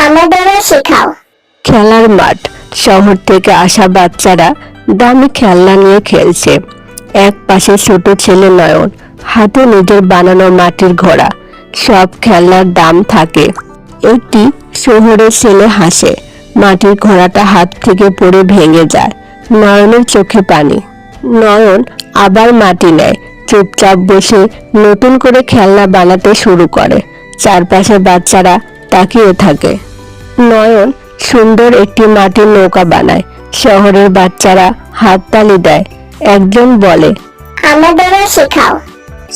আমাদেরও শেখাও। খেলার মাঠ। শহর থেকে আসা বাচ্চারা দামি খেলনা নিয়ে খেলছে। এক পাশে ছোট ছেলে নয়ন, হাতে নিজের বানানো মাটির ঘোড়া। সব খেলনার দাম থাকে। একটি শহরের ছেলে হাসে। মাটির ঘোড়াটা হাত থেকে পড়ে ভেঙে যায়। নয়নের চোখে পানি। নয়ন আবার মাটি নেয়, চুপচাপ বসে নতুন করে খেলনা বানাতে শুরু করে। চারপাশে বাচ্চারা তাকিয়ে থাকে। নয়ন সুন্দর একটি মাটির নৌকা বানায়। শহরের বাচ্চারা হাততালি দেয়। একজন বলে, আমাদেরও শেখাও।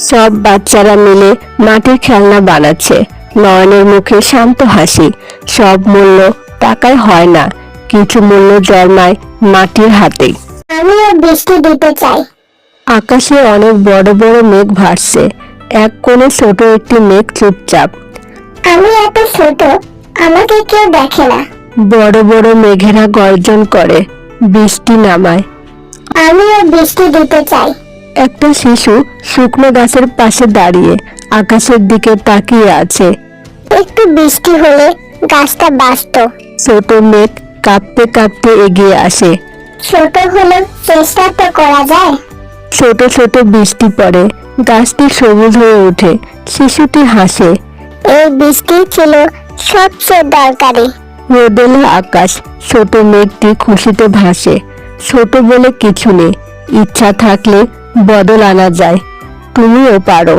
সব বাচ্চারা মিলে মাটির খেলনা বানাচ্ছে। নয়নের মুখে শান্ত হাসি। সব মূল্য টাকায় হয় না, কিছু মূল্য জন্মায় মাটির হাতেই। আমিও বৃষ্টি দিতে চাই। আকাশে অনেক বড় বড় মেঘ ভাসছে। এক কোণে ছোট একটি মেঘ চুপচাপ। আমি এত ছোট, আমাকে কেউ দেখে না। বড় বড় মেঘেরা গর্জন করে, বৃষ্টি নামায়। আমিও বৃষ্টি দিতে চাই। একটা শিশু শুকনো গাছের পাশে দাঁড়িয়ে আকাশের দিকে তাকিয়ে আছে। একটু বৃষ্টি হলে গাছটা বাঁচত। ছোট মেঘ কাঁপতে কাঁপতে এগিয়ে আসে। ছোট হলে চেষ্টা তো করা যায়। ছোট ছোট বৃষ্টি পড়ে, গাছটি সবুজ হয়ে ওঠে। শিশুটি হাসে। এই বৃষ্টি ছিল সবচেয়ে দরকারি। রোদেলা আকাশ, ছোট মেঘটি খুশিতে ভাসে। ছোট বলে কিছু নেই, ইচ্ছা থাকলে বদল আনা যায়। তুমিও পারো।